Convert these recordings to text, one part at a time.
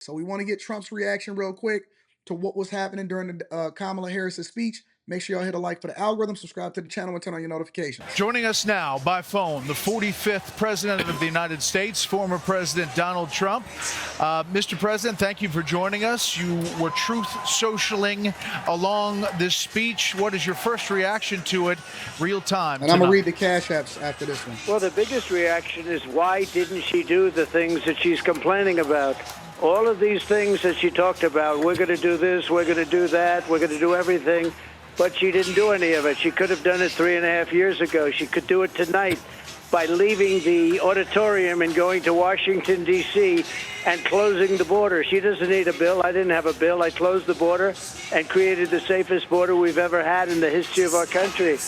So we want to get Trump's reaction real quick to what was happening during the Kamala Harris's speech. Make sure y'all hit a like for the algorithm, subscribe to the channel, and turn on your notifications. Joining us now by phone, the 45th President of the United States, former President Donald Trump. Mr. President, thank you for joining us. You were truth socialing along this speech. What is your first reaction to it real time? And I'm going to read the Cash Apps after this one. Well, the biggest reaction is why didn't she do the things that she's complaining about? All of these things that she talked about, we're going to do this, we're going to do that, we're going to do everything. But she didn't do any of it. She could have done it 3.5 years ago. She could do it tonight by leaving the auditorium and going to Washington, D.C. and closing the border. She doesn't need a bill. I didn't have a bill. I closed the border and created the safest border we've ever had in the history of our country.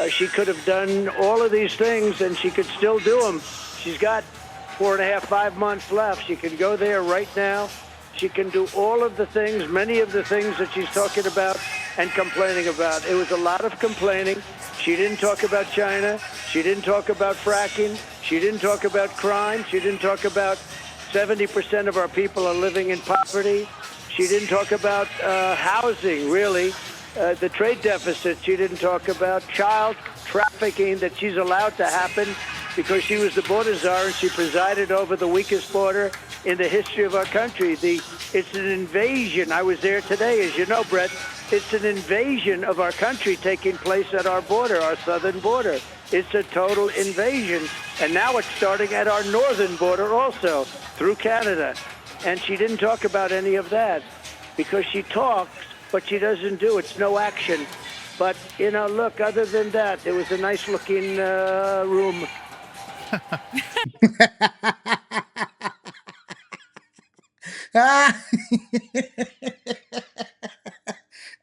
She could have done all of these things, and she could still do them. She's got 4.5, 5 months left. She can go there right now. She can do all of the things, many of the things that she's talking about and complaining about. It was a lot of complaining. She didn't talk about China. She didn't talk about fracking. She didn't talk about crime. She didn't talk about 70% of our people are living in poverty. She didn't talk about housing, really. The trade deficit. She didn't talk about child trafficking that she's allowed to happen because she was the border czar and she presided over the weakest border in the history of our country. It's an invasion. I was there today, as you know, Brett. It's an invasion of our country taking place at our border, our southern border. It's a total invasion. And now it's starting at our northern border also, through Canada. And she didn't talk about any of that because she talks, but she doesn't do. It's no action. But, you know, look, other than that, it was a nice-looking room.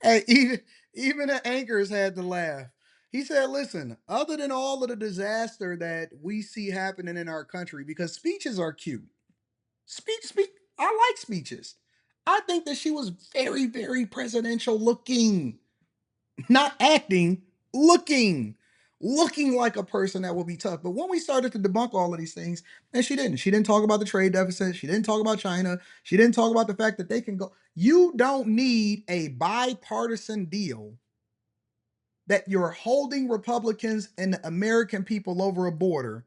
Hey, even the anchors had to laugh. He said, listen, other than all of the disaster that we see happening in our country, because speeches are cute. Speak. I like speeches. I think that she was very, very presidential looking, not acting, looking like a person that will be tough. But when we started to debunk all of these things, and she didn't. She didn't talk about the trade deficit. She didn't talk about China. She didn't talk about the fact that they can go. You don't need a bipartisan deal that you're holding Republicans and the American people over a border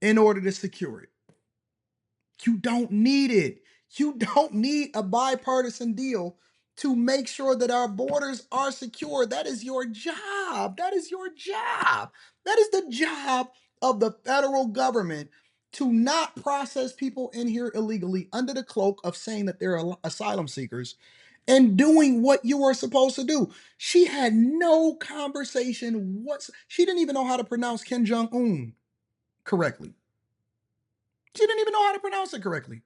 in order to secure it. You don't need it. You don't need a bipartisan deal to make sure that our borders are secure. That is your job. That is your job. That is the job of the federal government to not process people in here illegally under the cloak of saying that they're asylum seekers and doing what you are supposed to do. She had no conversation she didn't even know how to pronounce Kim Jong-un correctly. She didn't even know how to pronounce it correctly.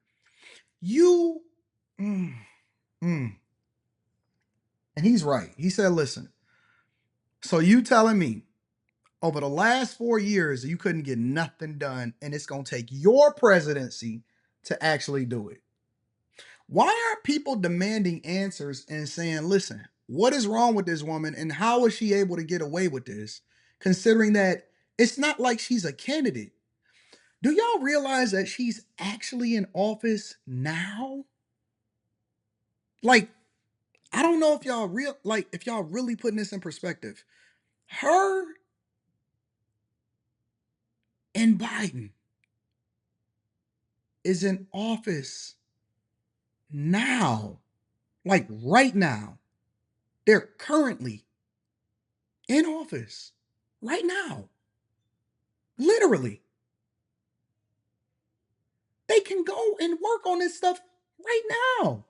And he's right. He said, listen, so you telling me over the last 4 years you couldn't get nothing done and it's going to take your presidency to actually do it. Why aren't people demanding answers and saying, listen, what is wrong with this woman and how is she able to get away with this, considering that it's not like she's a candidate? Do y'all realize that she's actually in office now? Like, I don't know if y'all if y'all really putting this in perspective. Her and Biden is in office now. Like right now. They're currently in office right now. Literally. They can go and work on this stuff right now.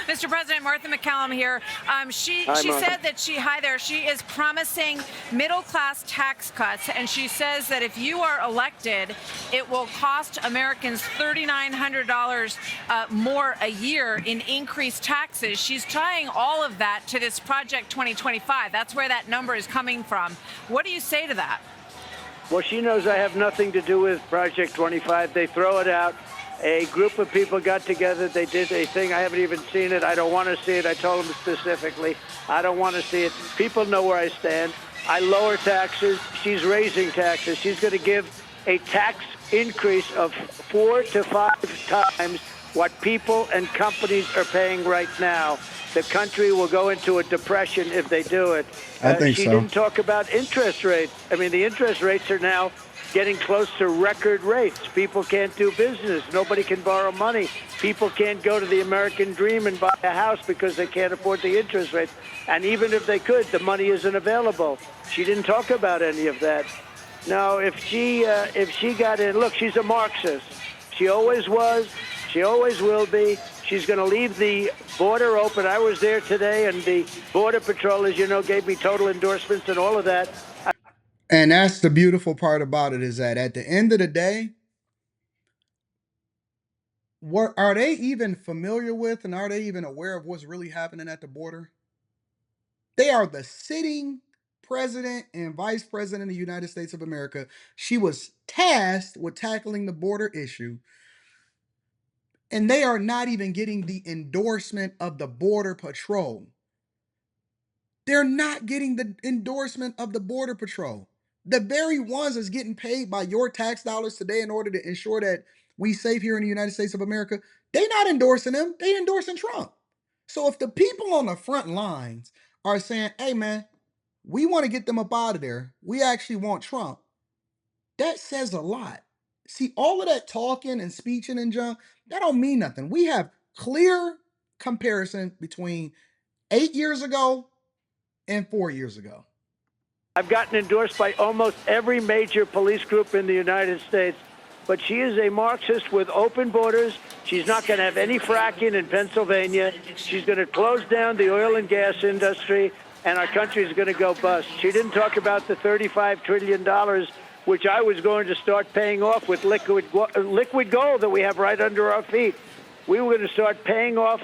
Mr. President, Martha McCallum here. She said that she is promising middle-class tax cuts, and she says that if you are elected, it will cost Americans $3,900 more a year in increased taxes. She's tying all of that to this Project 2025. That's where that number is coming from. What do you say to that? Well, she knows I have nothing to do with Project 25. They throw it out. A group of people got together. They did a thing. I haven't even seen it. I don't want to see it. I told them specifically, I don't want to see it. People know where I stand. I lower taxes. She's raising taxes. She's going to give a tax increase of 4 to 5 times what people and companies are paying right now. The country will go into a depression if they do it. I think She so. didn't talk about interest rates. I mean, the interest rates are now getting close to record rates. People can't do business. Nobody can borrow money. People can't go to the American dream and buy a house because they can't afford the interest rates. And even if they could, the money isn't available. She didn't talk about any of that. No, if she got in, look, she's a Marxist. She always was. She always will be. She's going to leave the border open. I was there today, and the Border Patrol, as you know, gave me total endorsements and all of that. And that's the beautiful part about it, is that at the end of the day, what are they even familiar with, and are they even aware of what's really happening at the border? They are the sitting president and vice president of the United States of America. She was tasked with tackling the border issue, and they are not even getting the endorsement of the Border Patrol. They're not getting the endorsement of the Border Patrol. The very ones that's getting paid by your tax dollars today in order to ensure that we safe here in the United States of America, they're not endorsing them. They endorsing Trump. So if the people on the front lines are saying, hey man, we want to get them up out of there, we actually want Trump, that says a lot. See, all of that talking and speeching and junk, that don't mean nothing. We have clear comparison between 8 years ago and 4 years ago. I've gotten endorsed by almost every major police group in the United States. But she is a Marxist with open borders. She's not going to have any fracking in Pennsylvania. She's going to close down the oil and gas industry, and our country is going to go bust. She didn't talk about the $35 trillion, which I was going to start paying off with liquid gold that we have right under our feet. We were going to start paying off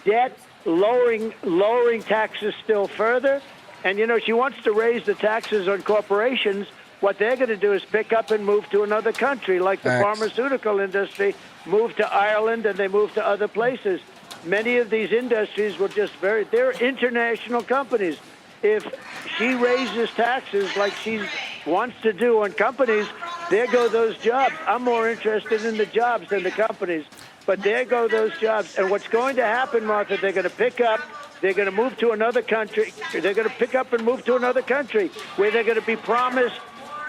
debt, lowering taxes still further. And, you know, she wants to raise the taxes on corporations. What they're going to do is pick up and move to another country, like the pharmaceutical industry moved to Ireland and they moved to other places. Many of these industries will just they're international companies. If she raises taxes like she wants to do on companies, there go those jobs. I'm more interested in the jobs than the companies. But there go those jobs. And what's going to happen, Martha, they're going to pick up, they're going to move to another country. They're going to pick up and move to another country where they're going to be promised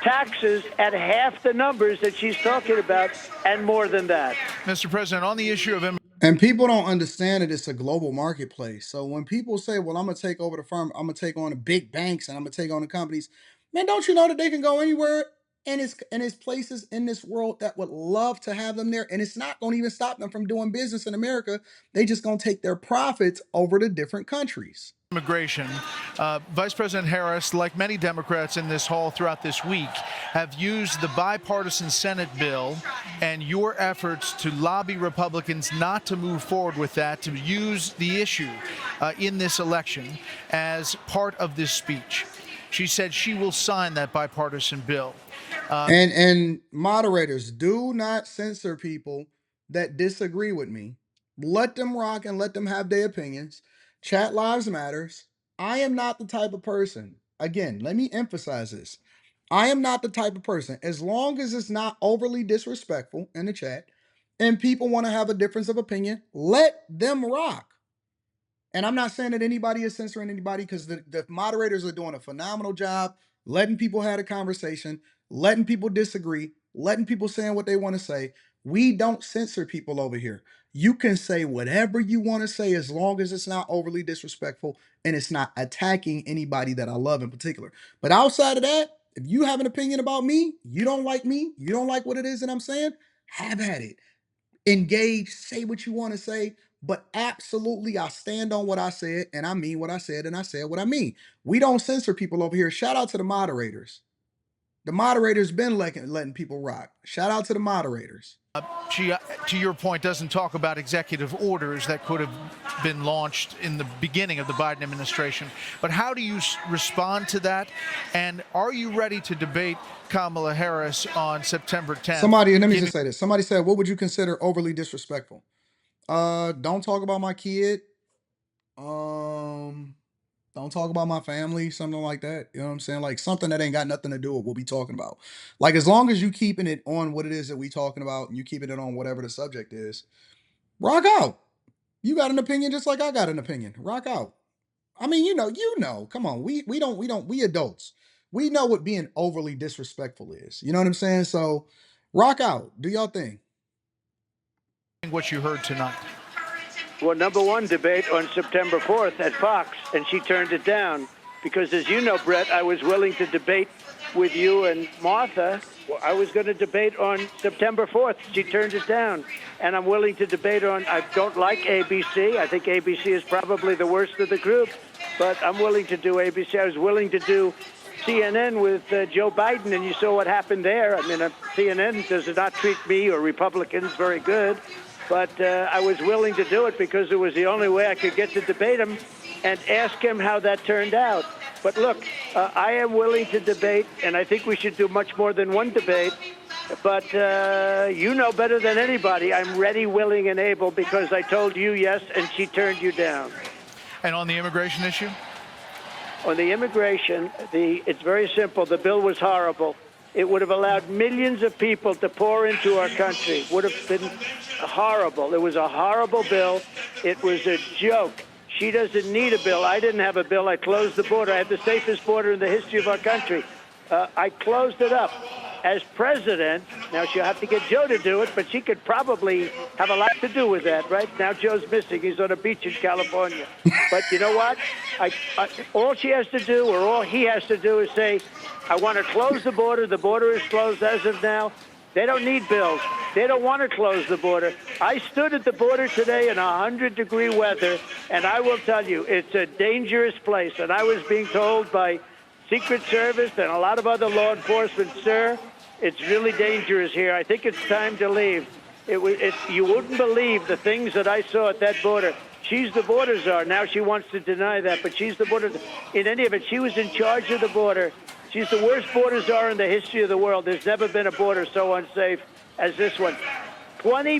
taxes at half the numbers that she's talking about and more than that. Mr. President, on the issue of and people don't understand that it's a global marketplace. So when people say, well, I'm going to take over the firm, I'm going to take on the big banks and I'm going to take on the companies, man, don't you know that they can go anywhere? And it's places in this world that would love to have them there. And it's not going to even stop them from doing business in America. They just going to take their profits over to different countries. Immigration, Vice President Harris, like many Democrats in this hall throughout this week, have used the bipartisan Senate bill and your efforts to lobby Republicans not to move forward with that, to use the issue in this election as part of this speech. She said she will sign that bipartisan bill. And moderators, do not censor people that disagree with me. Let them rock and let them have their opinions. Chat lives matters. I am not the type of person. Again, let me emphasize this. I am not the type of person, as long as it's not overly disrespectful in the chat and people want to have a difference of opinion, let them rock. And I'm not saying that anybody is censoring anybody, because the moderators are doing a phenomenal job letting people have a conversation, letting people disagree, letting people saying what they want to say. We don't censor people over here. You can say whatever you want to say as long as it's not overly disrespectful and it's not attacking anybody that I love in particular. But outside of that, if you have an opinion about me, you don't like me, you don't like what it is that I'm saying, have at it. Engage, say what you want to say, but absolutely I stand on what I said and I mean what I said and I said what I mean. We don't censor people over here. Shout out to the moderators. The moderators been letting people rock. Shout out to the moderators. She, to your point, doesn't talk about executive orders that could have been launched in the beginning of the Biden administration. But how do you respond to that? And are you ready to debate Kamala Harris on September 10th? Let me just say this. Somebody said, what would you consider overly disrespectful? Don't talk about my kid. Don't talk about my family, something like that. You know what I'm saying? Like something that ain't got nothing to do with what we talking about. Like as long as you keeping it on what it is that we talking about and you keeping it on whatever the subject is, rock out. You got an opinion just like I got an opinion. Rock out. I mean, you know. Come on, we adults. We know what being overly disrespectful is. You know what I'm saying? So, rock out. Do y'all thing. What you heard tonight. Well, number one debate on September 4th at Fox, and she turned it down because, as you know, Brett, I was willing to debate with you and Martha. I was going to debate on September 4th. She turned it down. And I'm willing to debate on, I don't like ABC. I think ABC is probably the worst of the group, but I'm willing to do ABC. I was willing to do CNN with Joe Biden, and you saw what happened there. I mean, CNN does not treat me or Republicans very good. But I was willing to do it because it was the only way I could get to debate him and ask him how that turned out. But look, I am willing to debate, and I think we should do much more than one debate. But you know better than anybody, I'm ready, willing, and able because I told you yes, and she turned you down. And on the immigration issue? On the immigration, it's very simple. The bill was horrible. It would have allowed millions of people to pour into our country. Would have been horrible. It was a horrible bill. It was a joke. She doesn't need a bill. I didn't have a bill. I closed the border. I had the safest border in the history of our country. I closed it up. As president, now she'll have to get Joe to do it, but she could probably have a lot to do with that, right? Now Joe's missing. He's on a beach in California. But you know what? All she has to do, or all he has to do, is say, I want to close the border. The border is closed as of now. They don't need bills. They don't want to close the border. I stood at the border today in 100-degree weather, and I will tell you, it's a dangerous place. And I was being told by Secret Service and a lot of other law enforcement, sir, it's really dangerous here. I think it's time to leave. You wouldn't believe the things that I saw at that border. She's the border czar. Now she wants to deny that, but she's the border. In any event, she was in charge of the border. She's the worst border czar in the history of the world. There's never been a border so unsafe as this one. 20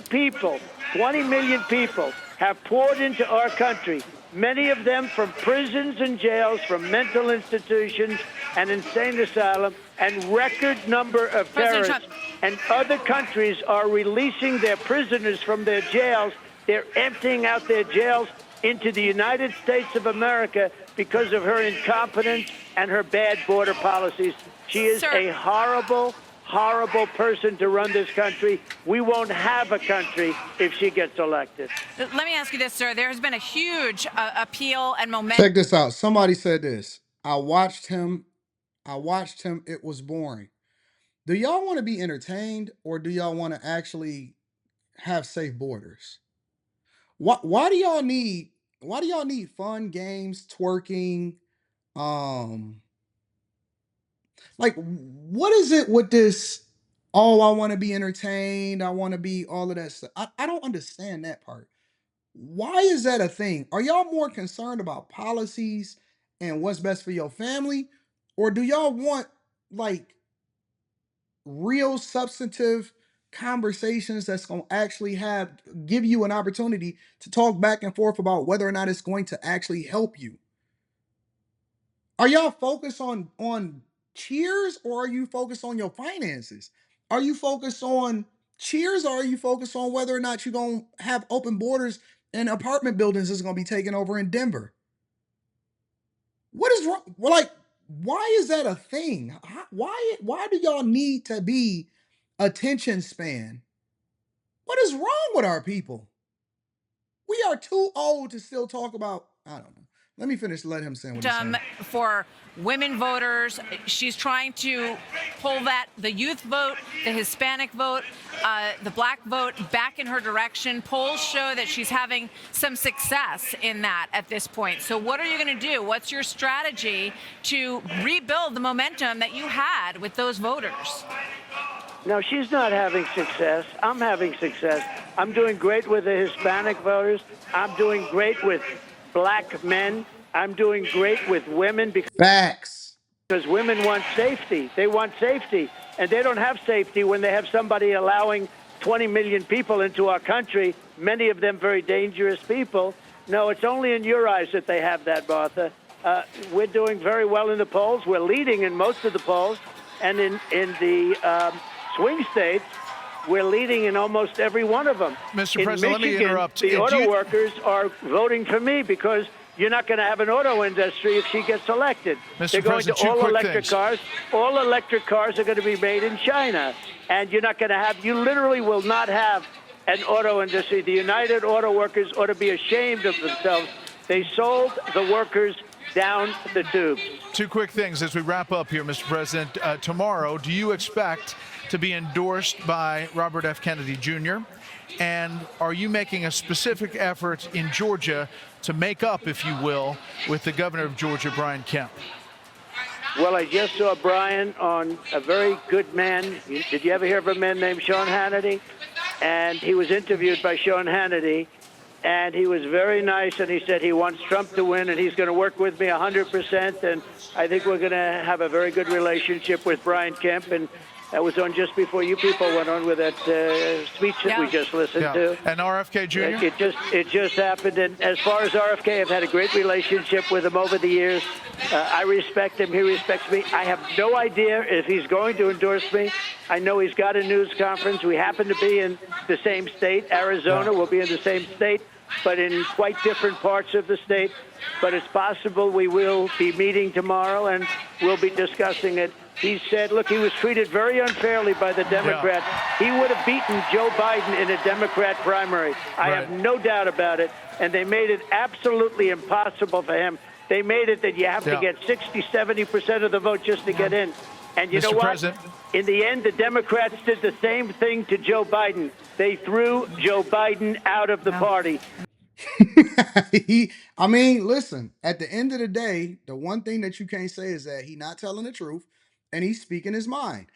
million people have poured into our country, many of them from prisons and jails, from mental institutions and insane asylum, and record number of terrorists. And other countries are releasing their prisoners from their jails. They're emptying out their jails into the United States of America because of her incompetence and her bad border policies. She is a horrible, horrible person to run this country. We won't have a country if she gets elected. Let me ask you this, sir. There has been a huge appeal and momentum. Check this out. Somebody said this. I watched him. It was boring. Do y'all want to be entertained or do y'all want to actually have safe borders? Why do y'all need fun games, twerking? Um, like what is it with this? Oh, I want to be entertained. I want to be all of that stuff. I don't understand that part. Why is that a thing? Are y'all more concerned about policies and what's best for your family? Or do y'all want like real substantive conversations that's going to actually give you an opportunity to talk back and forth about whether or not it's going to actually help you? Are y'all focused on cheers or are you focused on your finances? Are you focused on cheers or are you focused on whether or not you're going to have open borders and apartment buildings is going to be taken over in Denver? What is wrong? Well, like, why is that a thing? Why do y'all need to be attention span? What is wrong with our people? We are too old to still talk about, I don't know. Let me finish. Let him say what he's saying. For women voters, she's trying to pull the youth vote, the Hispanic vote, the black vote back in her direction. Polls show that she's having some success in that at this point. So what are you going to do? What's your strategy to rebuild the momentum that you had with those voters? No, she's not having success. I'm having success. I'm doing great with the Hispanic voters. I'm doing great with black men. I'm doing great with women Facts. because women want safety. They want safety, and they don't have safety when they have somebody allowing 20 million people into our country, many of them very dangerous people. No, it's only in your eyes that they have that, Martha. we're doing very well in the polls. We're leading in most of the polls. And in the swing states, we're leading in almost every one of them. Mr. President, in Michigan, let me interrupt. The auto workers are voting for me because you're not going to have an auto industry if she gets elected. Mr. They're going President, to all electric things. cars. All electric cars are going to be made in China. And you're not going to have, you literally will not have an auto industry. The United Auto Workers ought to be ashamed of themselves. They sold the workers down the tubes. Two quick things as we wrap up here, Mr. President. Tomorrow, do you expect to be endorsed by Robert F. Kennedy Jr.? And are you making a specific effort in Georgia to make up, if you will, with the governor of Georgia, Brian Kemp? Well, I just saw Brian on a very good man. Did you ever hear of a man named Sean Hannity? And he was interviewed by Sean Hannity. And he was very nice, and he said he wants Trump to win, and he's going to work with me 100%. And I think we're going to have a very good relationship with Brian Kemp. And that was on just before you people went on with that speech that we just listened to. And RFK Jr.? It just happened. And as far as RFK, I've had a great relationship with him over the years. I respect him. He respects me. I have no idea if he's going to endorse me. I know he's got a news conference. We happen to be in the same state. Arizona will be in the same state, but in quite different parts of the state. But it's possible we will be meeting tomorrow, and we'll be discussing it. He said, look, he was treated very unfairly by the Democrats. He would have beaten Joe Biden in a Democrat primary. I have no doubt about it. And they made it absolutely impossible for him. They made it that you have to get 60, 70% of the vote just to get in. And you know what? President. In the end, the Democrats did the same thing to Joe Biden. They threw Joe Biden out of the party. I mean, listen, at the end of the day, the one thing that you can't say is that he's not telling the truth and he's speaking his mind.